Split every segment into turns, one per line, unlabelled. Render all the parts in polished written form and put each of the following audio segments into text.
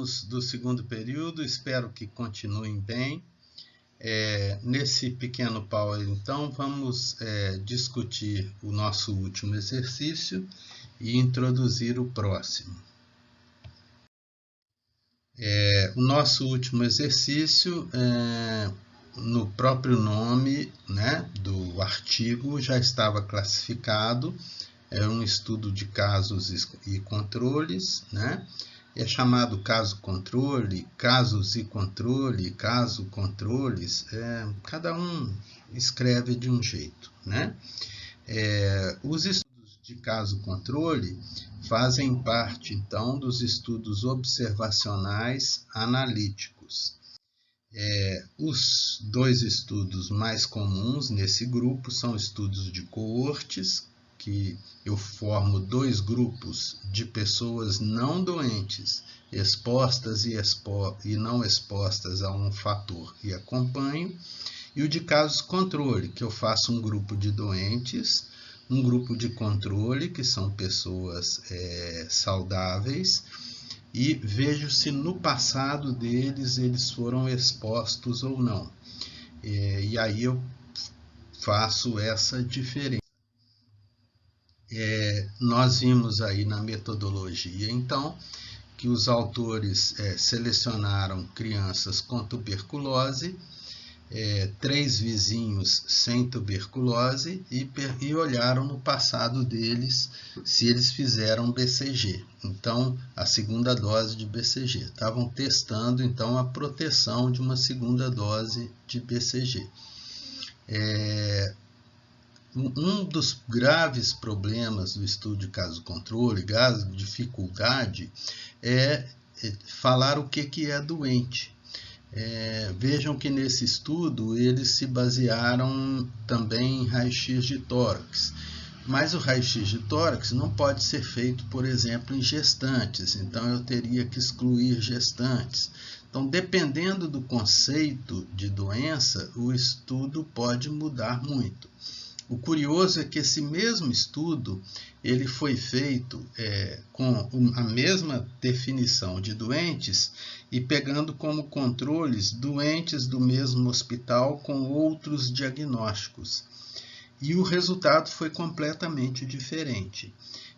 alunos do segundo período, espero que continuem bem. Nesse pequeno Power, então, vamos discutir o nosso último exercício e introduzir o próximo. O nosso último exercício, no próprio nome, né, do artigo, já estava classificado. É um estudo de casos e controles, né? É chamado caso-controle, casos e controle, caso-controles. Cada um escreve de um jeito, né? Os estudos de caso-controle fazem parte, então, dos estudos observacionais analíticos. Os dois estudos mais comuns nesse grupo são estudos de coortes, que eu formo dois grupos de pessoas não doentes, expostas e não expostas a um fator e acompanho, e o de casos controle, que eu faço um grupo de doentes, um grupo de controle, que são pessoas saudáveis, e vejo se no passado deles eles foram expostos ou não. E aí eu faço essa diferença. Nós vimos aí na metodologia, então, que os autores selecionaram crianças com tuberculose, 3 vizinhos sem tuberculose e olharam no passado deles se eles fizeram BCG. Então, a segunda dose de BCG. Estavam testando, então, a proteção de uma segunda dose de BCG. Um dos graves problemas do estudo de caso-controle, dificuldade, é falar o que é doente. Vejam que nesse estudo eles se basearam também em raio-x de tórax, mas o raio-x de tórax não pode ser feito, por exemplo, em gestantes, então eu teria que excluir gestantes. Então, dependendo do conceito de doença, o estudo pode mudar muito. O curioso é que esse mesmo estudo ele foi feito com a mesma definição de doentes e pegando como controles doentes do mesmo hospital com outros diagnósticos. E o resultado foi completamente diferente.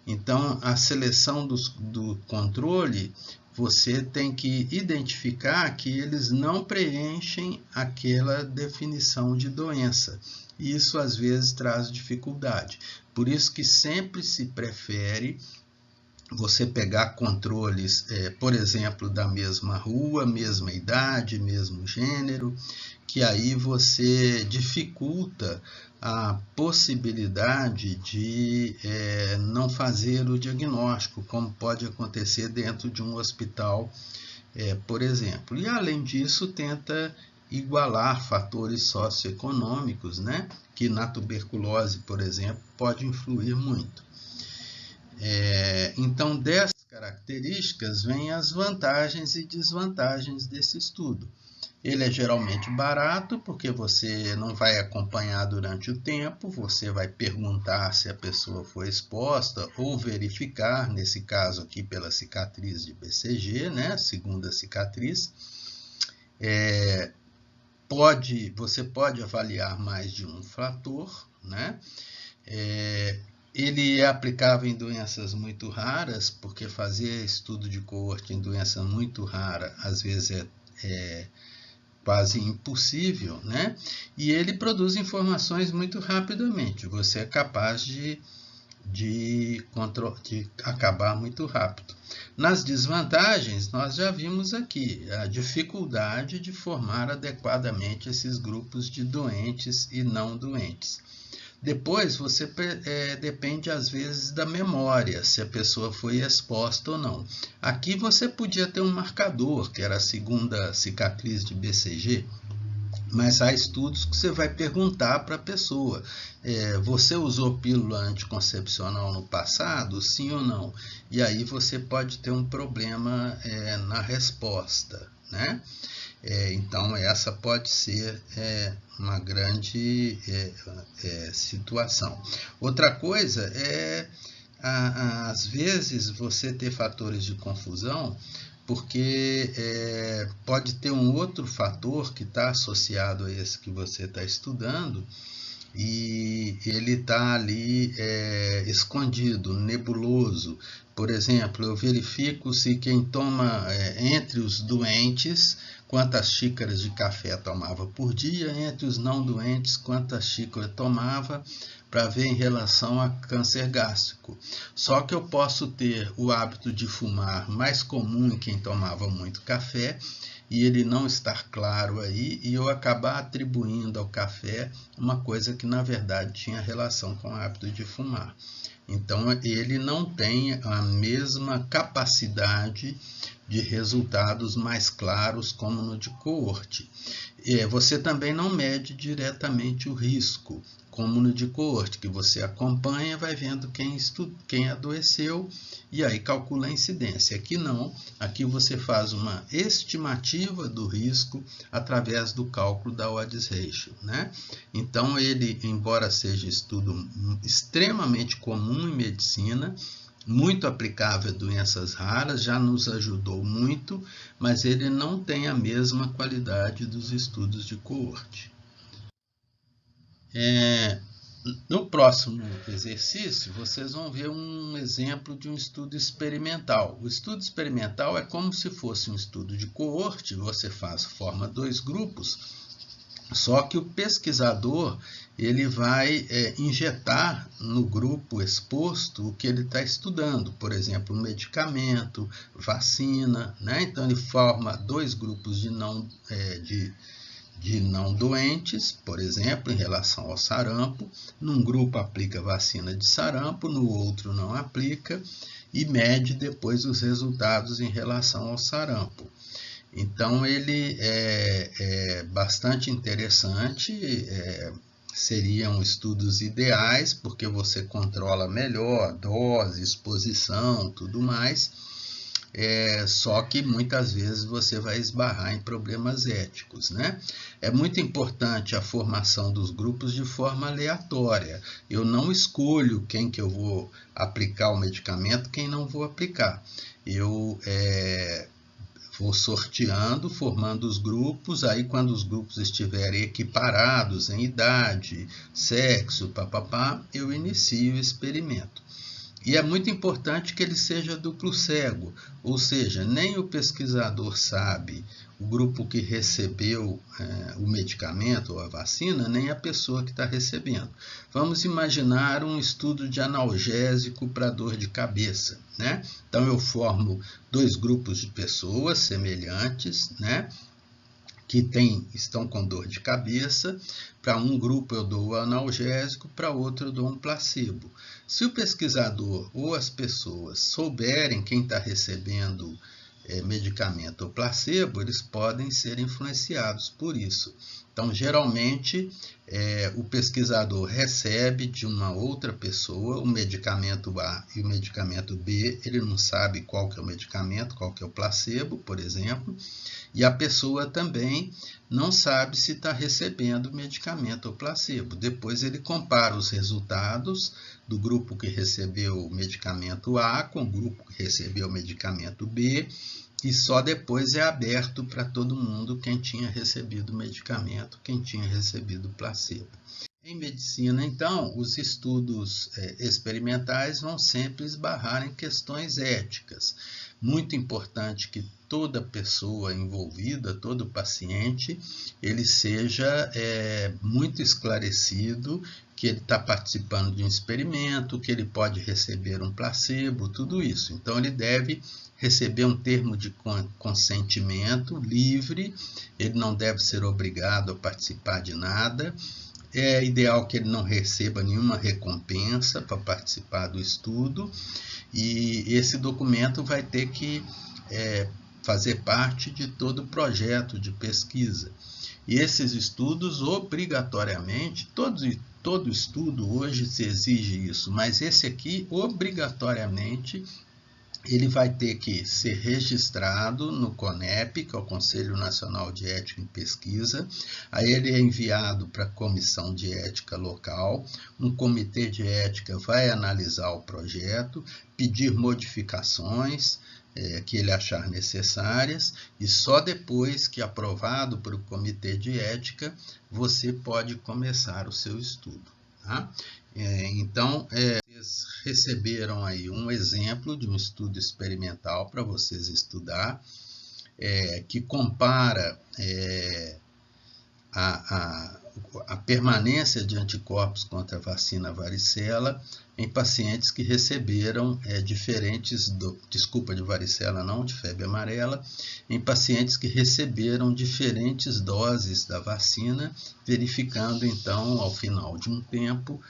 Então, a seleção do controle, você tem que identificar que eles não preenchem aquela definição de doença. E isso, às vezes, traz dificuldade. Por isso que sempre se prefere você pegar controles, por exemplo, da mesma rua, mesma idade, mesmo gênero, que aí você dificulta a possibilidade de não fazer o diagnóstico, como pode acontecer dentro de um hospital, por exemplo. E, além disso, tenta igualar fatores socioeconômicos, né, que na tuberculose, por exemplo, pode influir muito. Então, dessas características, vêm as vantagens e desvantagens desse estudo. Ele é geralmente barato, porque você não vai acompanhar durante o tempo, você vai perguntar se a pessoa foi exposta ou verificar, nesse caso aqui pela cicatriz de BCG, né, segunda cicatriz. Você pode avaliar mais de um fator, né? Ele é aplicável em doenças muito raras, porque fazer estudo de coorte em doença muito rara, às vezes é quase impossível, né? E ele produz informações muito rapidamente. Você é capaz de acabar muito rápido. Nas desvantagens, nós já vimos aqui a dificuldade de formar adequadamente esses grupos de doentes e não doentes. Depois, você depende, às vezes, da memória, se a pessoa foi exposta ou não. Aqui você podia ter um marcador, que era a segunda cicatriz de BCG, mas há estudos que você vai perguntar para a pessoa, você usou pílula anticoncepcional no passado, sim ou não? E aí você pode ter um problema na resposta, né? Então, essa pode ser uma grande situação. Outra coisa é, às vezes, você ter fatores de confusão porque pode ter um outro fator que está associado a esse que você está estudando, e ele está ali escondido, nebuloso. Por exemplo, eu verifico se quem toma, entre os doentes, quantas xícaras de café tomava por dia, entre os não doentes, quantas xícaras tomava, para ver em relação a câncer gástrico. Só que eu posso ter o hábito de fumar mais comum em quem tomava muito café, e ele não estar claro aí, e eu acabar atribuindo ao café uma coisa que na verdade tinha relação com o hábito de fumar. Então ele não tem a mesma capacidade de resultados mais claros como no de coorte. Você também não mede diretamente o risco, como no de coorte, que você acompanha, vai vendo quem adoeceu e aí calcula a incidência. Aqui não, aqui você faz uma estimativa do risco através do cálculo da odds ratio, né? Então ele, embora seja estudo extremamente comum em medicina, muito aplicável a doenças raras, já nos ajudou muito, mas ele não tem a mesma qualidade dos estudos de coorte. No próximo exercício, vocês vão ver um exemplo de um estudo experimental. O estudo experimental é como se fosse um estudo de coorte, você forma dois grupos, só que o pesquisador ele vai injetar no grupo exposto o que ele está estudando, por exemplo, um medicamento, vacina, né? Então ele forma dois grupos de não doentes, por exemplo, em relação ao sarampo. Num grupo aplica vacina de sarampo, no outro não aplica, e mede depois os resultados em relação ao sarampo. Então ele é bastante interessante, seriam estudos ideais, porque você controla melhor dose, exposição, tudo mais. Só que muitas vezes você vai esbarrar em problemas éticos, né? É muito importante a formação dos grupos de forma aleatória. Eu não escolho quem que eu vou aplicar o medicamento, quem não vou aplicar. Eu vou sorteando, formando os grupos, aí quando os grupos estiverem equiparados em idade, sexo, eu inicio o experimento. E é muito importante que ele seja duplo cego, ou seja, nem o pesquisador sabe o grupo que recebeu o medicamento ou a vacina, nem a pessoa que está recebendo. Vamos imaginar um estudo de analgésico para dor de cabeça, né? Então eu formo dois grupos de pessoas semelhantes, né? Que estão com dor de cabeça. Para um grupo eu dou o analgésico, para outro eu dou um placebo. Se o pesquisador ou as pessoas souberem quem está recebendo medicamento ou placebo, eles podem ser influenciados por isso. Então, geralmente, o pesquisador recebe de uma outra pessoa o medicamento A e o medicamento B, ele não sabe qual que é o medicamento, qual que é o placebo, por exemplo, e a pessoa também não sabe se está recebendo medicamento ou placebo. Depois ele compara os resultados do grupo que recebeu o medicamento A com o grupo que recebeu o medicamento B, e só depois é aberto para todo mundo quem tinha recebido o medicamento, quem tinha recebido o placebo. Em medicina, então, os estudos experimentais vão sempre esbarrar em questões éticas. Muito importante que toda pessoa envolvida, todo paciente, ele seja muito esclarecido que ele está participando de um experimento, que ele pode receber um placebo, tudo isso. Então, ele deve receber um termo de consentimento livre, ele não deve ser obrigado a participar de nada. É ideal que ele não receba nenhuma recompensa para participar do estudo, e esse documento vai ter que fazer parte de todo o projeto de pesquisa. E esses estudos, obrigatoriamente, todo estudo hoje se exige isso, mas esse aqui, obrigatoriamente, ele vai ter que ser registrado no CONEP, que é o Conselho Nacional de Ética em Pesquisa. Aí ele é enviado para a Comissão de Ética local. Um comitê de ética vai analisar o projeto, pedir modificações, que ele achar necessárias, e só depois que aprovado por o comitê de ética, você pode começar o seu estudo. Tá? Então, vocês receberam aí um exemplo de um estudo experimental para vocês estudar, que compara a permanência de anticorpos contra a vacina varicela em pacientes que receberam de varicela não, de febre amarela, em pacientes que receberam diferentes doses da vacina, verificando então, ao final de um tempo,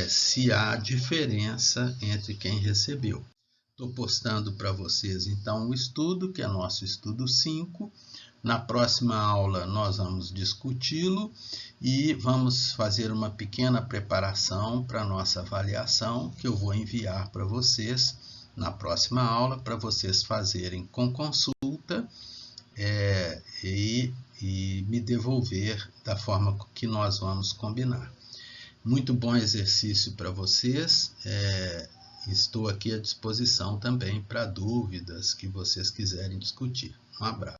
se há diferença entre quem recebeu. Estou postando para vocês então o estudo, que é nosso estudo 5. Na próxima aula nós vamos discuti-lo e vamos fazer uma pequena preparação para a nossa avaliação, que eu vou enviar para vocês na próxima aula, para vocês fazerem com consulta e me devolver da forma que nós vamos combinar. Muito bom exercício para vocês. Estou aqui à disposição também para dúvidas que vocês quiserem discutir. Um abraço.